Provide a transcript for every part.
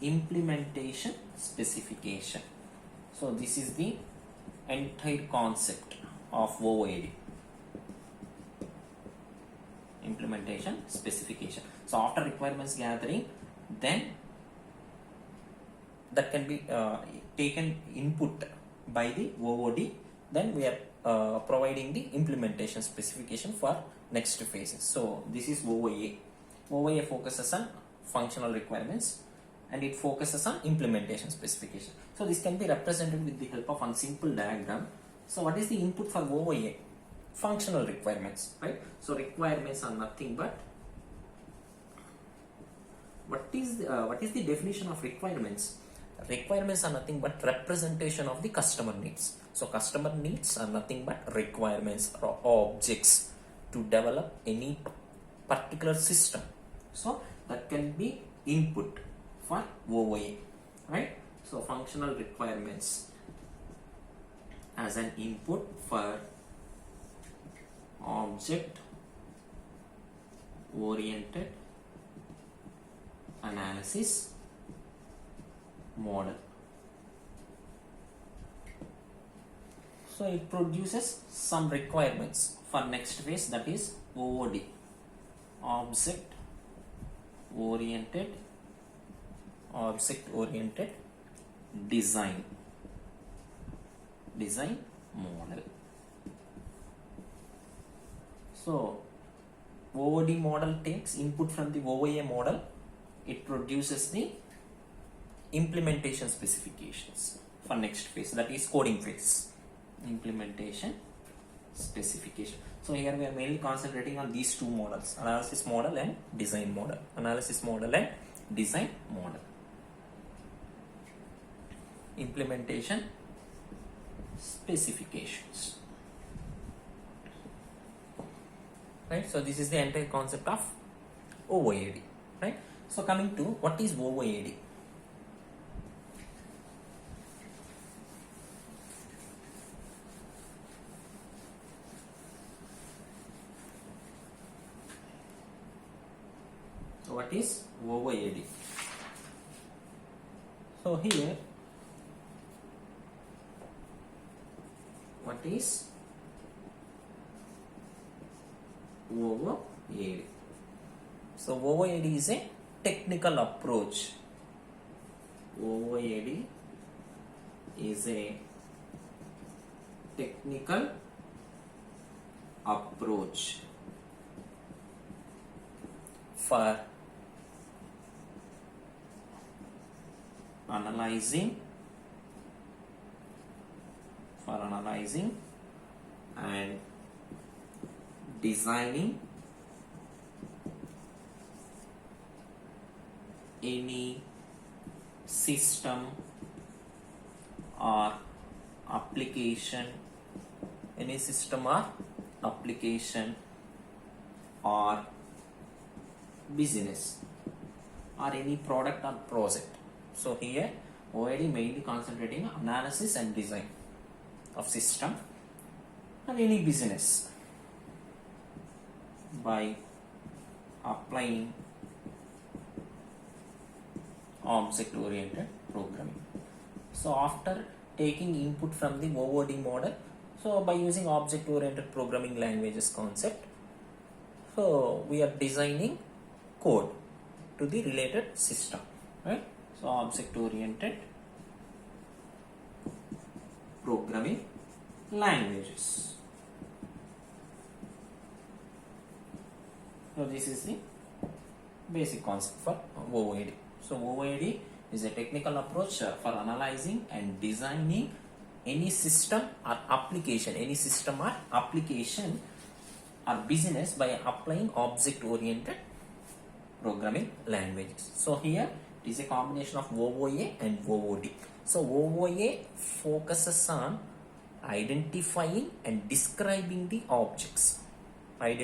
implementation specification. So this is the entire concept of OOAD, implementation specification. So after requirements gathering, then that can be taken input by the OOD, then we are providing the implementation specification for next phases. So this is OOA. OOA focuses on functional requirements and it focuses on implementation specification. So this can be represented with the help of one simple diagram. So what is the input for OOA? Functional requirements, right? So requirements are nothing but, what is the definition of requirements? Requirements are nothing but representation of the customer needs. So customer needs are nothing but requirements or objects to develop any particular system. So that can be input for OOA, right? So functional requirements as an input for object oriented analysis model. So it produces some requirements for next phase, that is OOD, object oriented design model. So OOD model takes input from the OOA model, it produces the implementation specifications for next phase, that is coding phase, implementation specification. So here we are mainly concentrating on these two models, analysis model and design model. Analysis model and design model. Implementation specifications. Right, so this is the entire concept of OOAD, right? So coming to what is OOAD? So what is OOAD? So here, what is OOAD? So OOAD is a technical approach. OOAD is a technical approach for analyzing and designing any system or application, or business or any product or project. So here OOAD mainly concentrating on analysis and design of system and any business by applying object oriented programming. So after taking input from the OOD model, so by using object oriented programming languages concept, so we are designing code to the related system, right? So object oriented programming languages. So this is the basic concept for OOAD. So OOAD is a technical approach for analyzing and designing any system or application, or business by applying object oriented programming languages. So here it is a combination of OOA and OOD. So OOA focuses on identifying and describing the objects. For a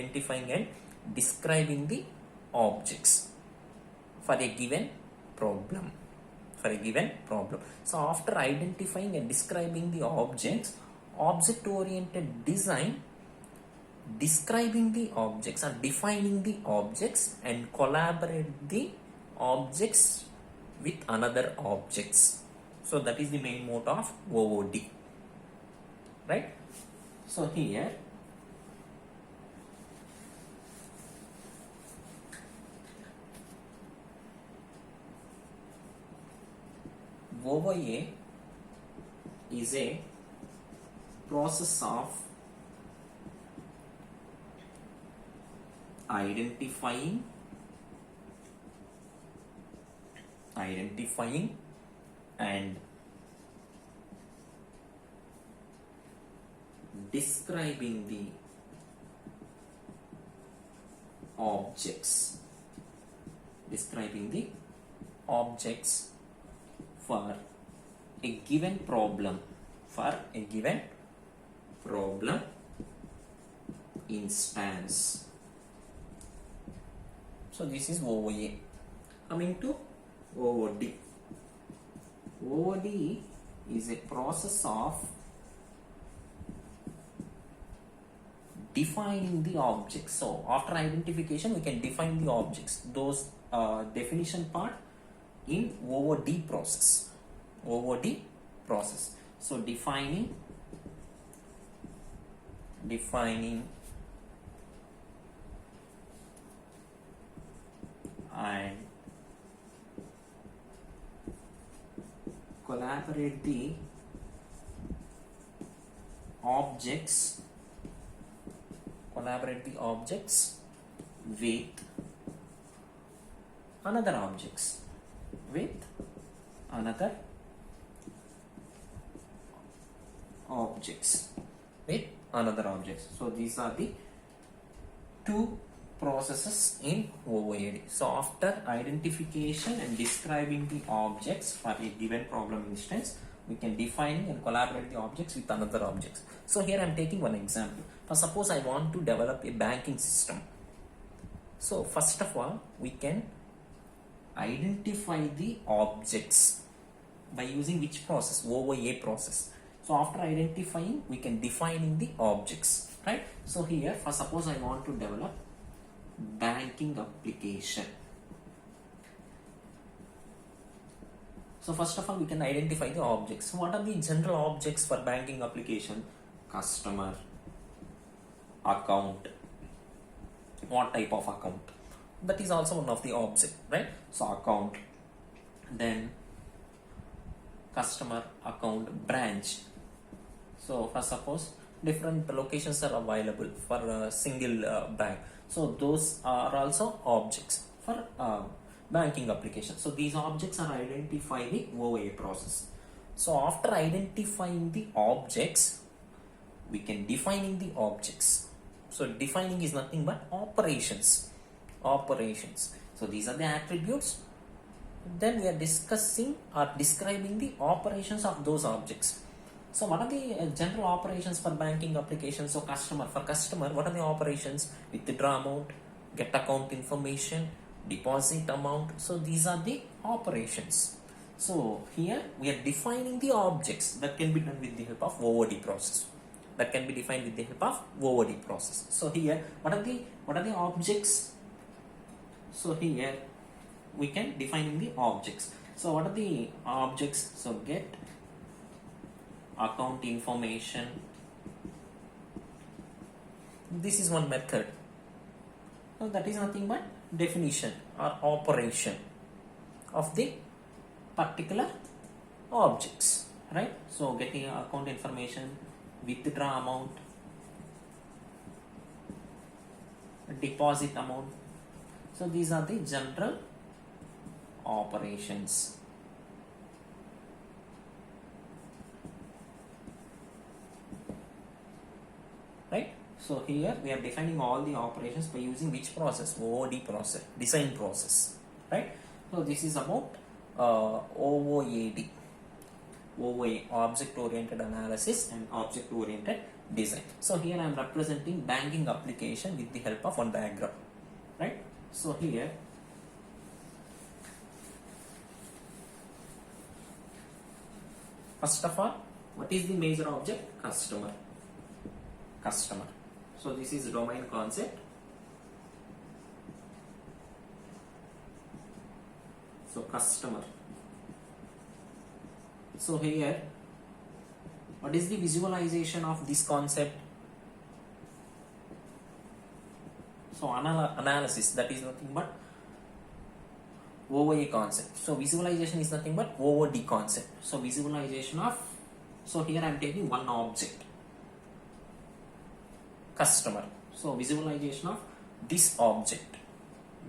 given problem. So after identifying and describing the objects, object-oriented design describing the objects or defining the objects and collaborate the objects with another objects. So that is the main mode of OOD, right? So here OOA is a process of identifying and describing the objects for a given problem instance. So this is OOA. Coming to OOD. OOD is a process of defining the objects. So after identification, we can define the objects. Those definition part in OOD process. So defining and collaborate the objects with another objects So these are the two processes in OOAD. So after identification and describing the objects for a given problem instance, we can define and collaborate the objects with another objects. So here I am taking one example. For suppose I want to develop a banking system. So first of all, we can identify the objects by using which process? OOA process. So after identifying, we can define the objects, right? So here, for suppose I want to develop banking application. So first of all, we can identify the objects. What are the general objects for banking application? Customer, account, what type of account? That is also one of the object, right? So account, then customer, account, branch. So for suppose different locations are available for a single bank. So those are also objects for banking application. So these objects are identified in the OOA process. So after identifying the objects, we can define the objects. So defining is nothing but operations. So these are the attributes. Then we are discussing or describing the operations of those objects. So what are the general operations for banking applications? So for customer, what are the operations? Withdraw amount, get account information, deposit amount. So these are the operations. So here we are defining the objects that can be done with the help of OOD process. So here, what are the objects? So here we can define the objects. So what are the objects? So get account information. This is one method. So that is nothing but definition or operation of the particular objects, right? So getting account information, withdraw amount, deposit amount. So these are the general operations. Right? So here we are defining all the operations by using which process? OOD process, design process. Right? So this is about OOAD. OOA, object oriented analysis and object oriented design. So here I am representing banking application with the help of one diagram. Right? So here first of all, what is the major object? Customer. So this is domain concept. So customer. So here, what is the visualization of this concept? So analysis, that is nothing but OOA concept. So visualization is nothing but OOD concept. So visualization of, so here I am taking one object, customer. So visualization of this object,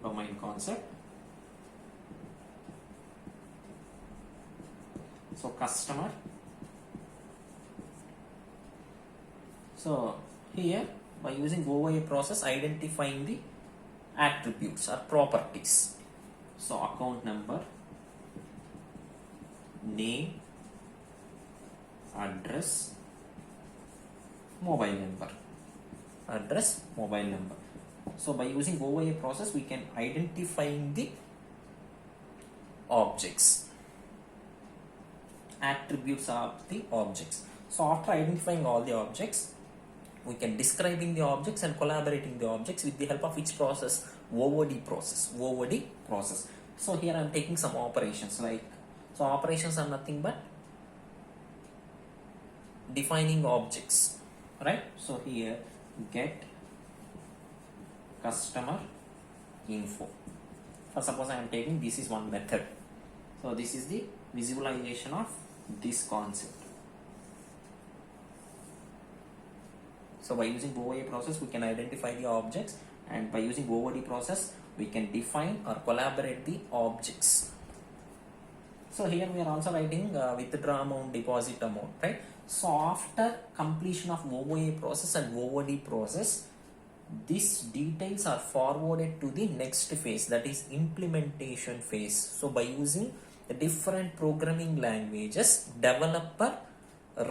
domain concept. So customer. So here by using OOA process, identifying the attributes or properties. So account number, name, address, mobile number. Address, mobile number. So by using OOA process, we can identify the objects, attributes of the objects. So after identifying all the objects, we can describing the objects and collaborating the objects with the help of which process? OOD process. OOD process. So here I am taking some operations like, so operations are nothing but defining objects, right? So here get customer info. For suppose I am taking, this is one method. So this is the visualization of this concept. So by using OOA process, we can identify the objects, and by using OOD process, we can define or collaborate the objects. So here we are also writing withdraw amount, deposit amount, right? So after completion of OOA process and OOD process, these details are forwarded to the next phase, that is implementation phase. So by using the different programming languages, developer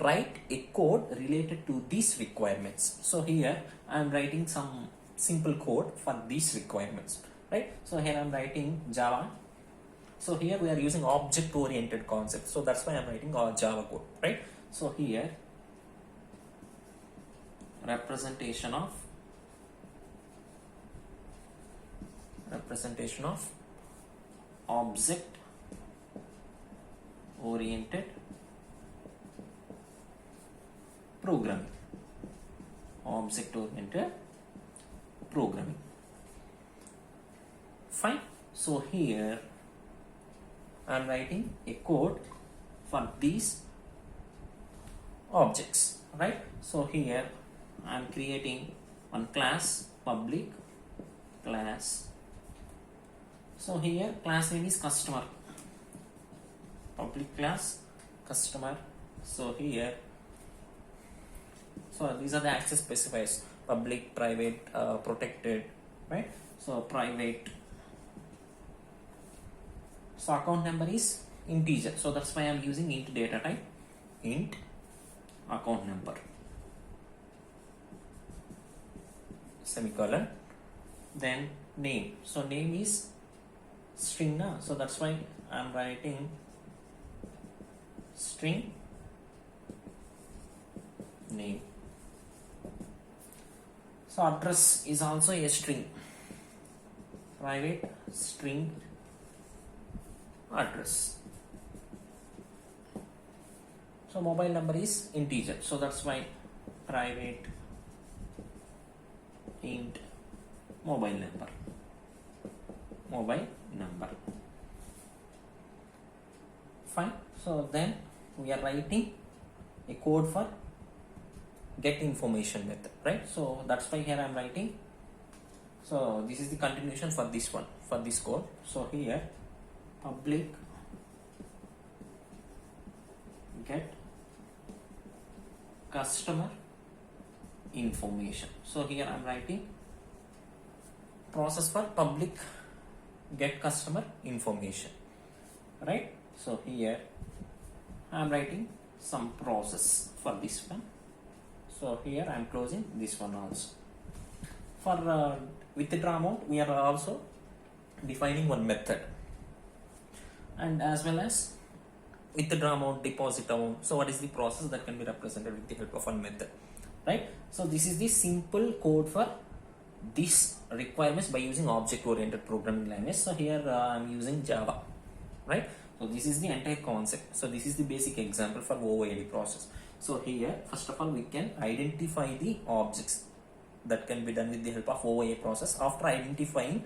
write a code related to these requirements. So here I am writing some simple code for these requirements, right? So here I am writing Java. So here we are using object oriented concept, so that's why I am writing Java code, right? So here representation of object oriented programming. Object oriented programming. Fine. So here I am writing a code for these objects, right? So here I am creating one class, public class. So here class name is customer, public class customer. So here, so these are the access specifiers: public, private, protected, right? So private. So account number is integer, so that's why I am using int data type, int account number, semicolon. Then name, so name is string na, so that's why I am writing string name. So address is also a string, private string address. So mobile number is integer, so that's why private int mobile number, fine. So then we are writing a code for get information method, right? So that's why here I am writing, so this is the continuation for this one, for this code. So here public get customer information. So here I am writing process for public get customer information, right? So here I am writing some process for this one. So here I am closing this one also. For withdraw amount, we are also defining one method, and as well as withdraw amount, deposit amount. So what is the process that can be represented with the help of one method, right? So this is the simple code for these requirements by using object oriented programming language. So here I am using Java. right? So this is the entire concept. So this is the basic example for OOAD process. So here, first of all, we can identify the objects. That can be done with the help of OOA process. After identifying,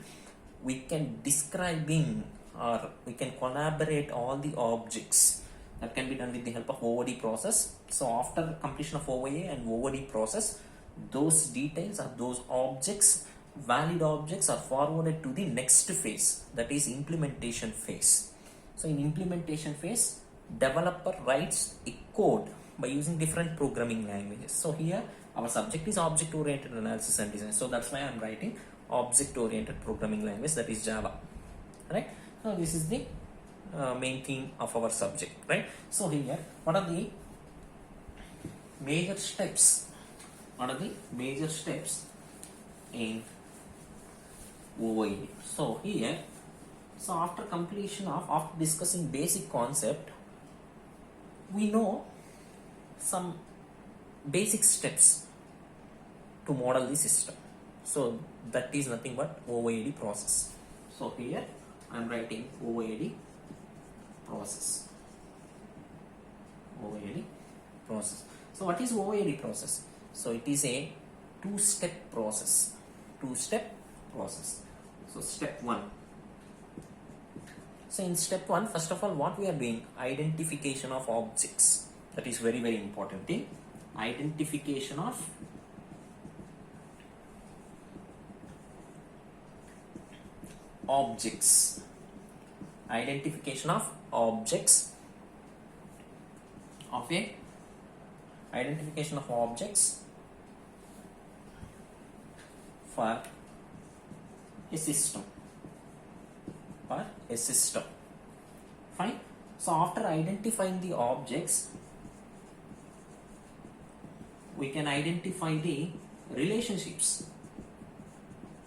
we can describing or we can collaborate all the objects. That can be done with the help of OOD process. So after completion of OOA and OOD process, those details or those objects, valid objects, are forwarded to the next phase, that is implementation phase. So in implementation phase, developer writes a code by using different programming languages. So here our subject is object oriented analysis and design, so that's why I'm writing object oriented programming language, that is Java, right? So this is the main theme of our subject, right? So here, what are the major steps? What are the major steps in OOAD? So here, so after completion of, after discussing basic concept, we know some basic steps to model the system. So that is nothing but OOAD process. So here I am writing OOAD process. OOAD process. So what is OOAD process? So it is a two-step process. Two-step process. So step 1. So in step 1, first of all, what we are doing? Identification of objects. That is very, very important thing. Identification of objects. Identification of objects of a identification of objects for a system. For a system. Fine. So after identifying the objects, we can identify the relationships.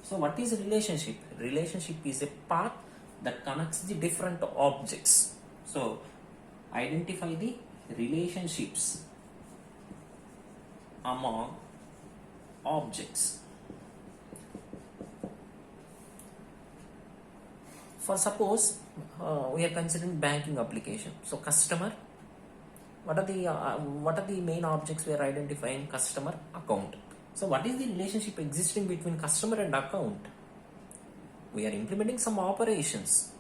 So what is a relationship? Relationship is a path that connects the different objects. So identify the relationships among objects. For suppose we are considering banking application. So customer, what are the main objects we are identifying? Customer, account. So what is the relationship existing between customer and account? We are implementing some operations.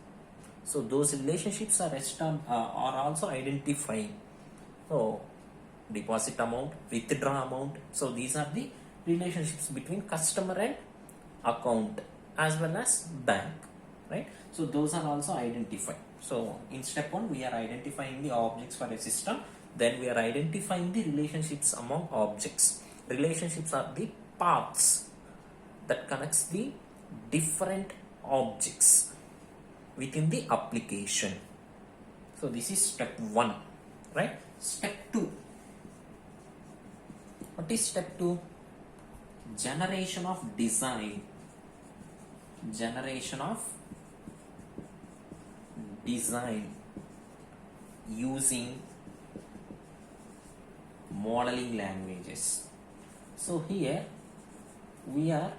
So those relationships are also identifying. So deposit amount, withdraw amount. So these are the relationships between customer and account as well as bank, right? So those are also identified. So in step 1, we are identifying the objects for a system. Then we are identifying the relationships among objects. Relationships are the paths that connects the different objects within the application. So this is step 1, right? Step 2. What is step 2? Generation of design. Generation of design using modeling languages. So here we are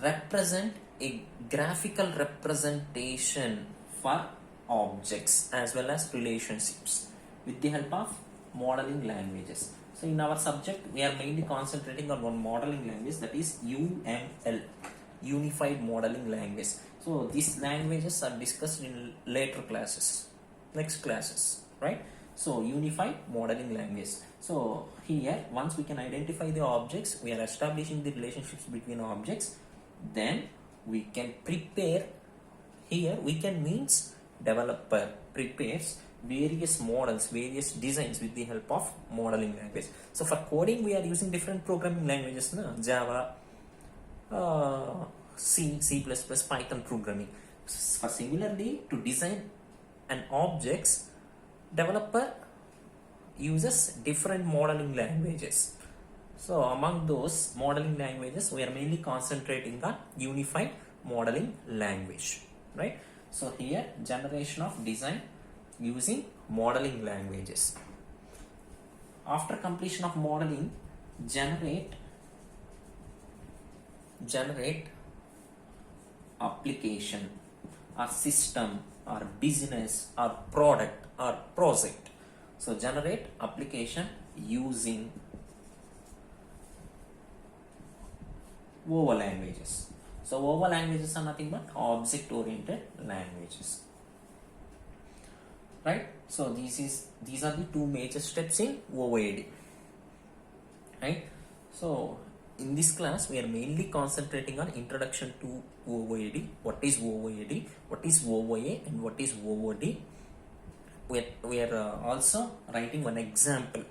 represent a graphical representation for objects as well as relationships with the help of modeling languages. So in our subject, we are mainly concentrating on one modeling language, that is UML, Unified Modeling Language. So these languages are discussed in later classes, next classes, right? So Unified Modeling Language. So here, once we can identify the objects, we are establishing the relationships between objects, then we can prepare. Here we can means developer prepares various models, various designs with the help of modeling language. So for coding, we are using different programming languages, Java, C, C++, Python programming. For similarly, to design an objects, developer uses different modeling languages. So among those modeling languages, we are mainly concentrating on Unified Modeling Language, right? So here, generation of design using modeling languages. After completion of modeling, generate application or system or business or product or project. So generate application using OOA languages. So OOA languages are nothing but object oriented languages, right? So these are the two major steps in OOAD, right? So in this class we are mainly concentrating on introduction to OOAD, what is OOAD, what is OOA, and what is OOD. We are also writing one example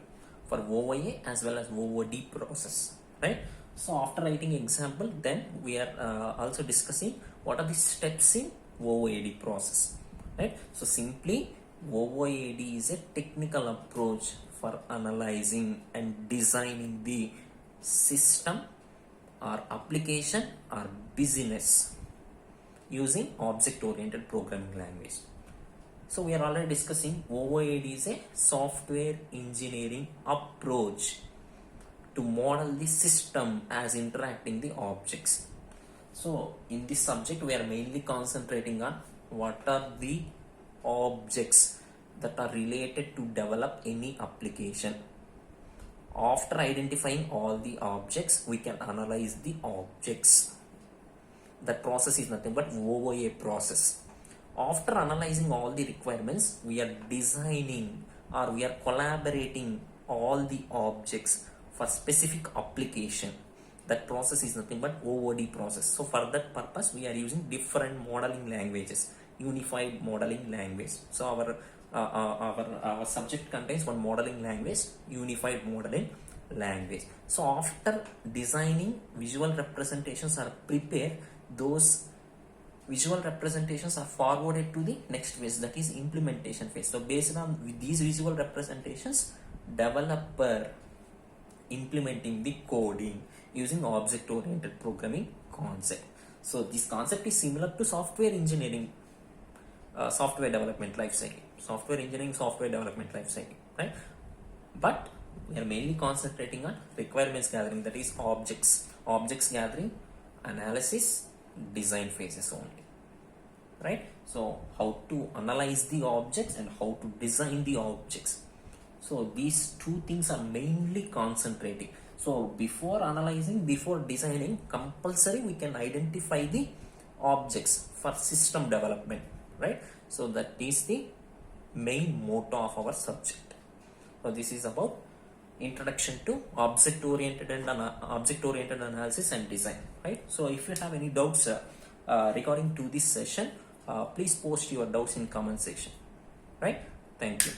for OOA as well as OOD process, right? So after writing example, then we are also discussing what are the steps in OOAD process, right? So simply OOAD is a technical approach for analyzing and designing the system or application or business using object oriented programming language. So we are already discussing OOAD is a software engineering approach to model the system as interacting the objects. So in this subject we are mainly concentrating on what are the objects that are related to develop any application. After identifying all the objects, we can analyze the objects. That process is nothing but OOA process. After analyzing all the requirements, we are designing or we are collaborating all the objects for specific application. That process is nothing but OOD process. So for that purpose, we are using different modeling languages, unified modeling language. So our subject contains one modeling language, unified modeling language. So after designing, visual representations are prepared. Those visual representations are forwarded to the next phase, that is implementation phase. So based on these visual representations, developer implementing the coding using object oriented programming concept. So this concept is similar to software engineering, software development life cycle, software engineering, software development life cycle, right? But we are mainly concentrating on requirements gathering, that is objects gathering, analysis, design phases only, right? So how to analyze the objects and how to design the objects. So these two things are mainly concentrating. So before analyzing, before designing, compulsory we can identify the objects for system development, right? So that is the main motto of our subject. So this is about introduction to object oriented analysis and design, right? So if you have any doubts regarding to this session, please post your doubts in comment section, right? Thank you.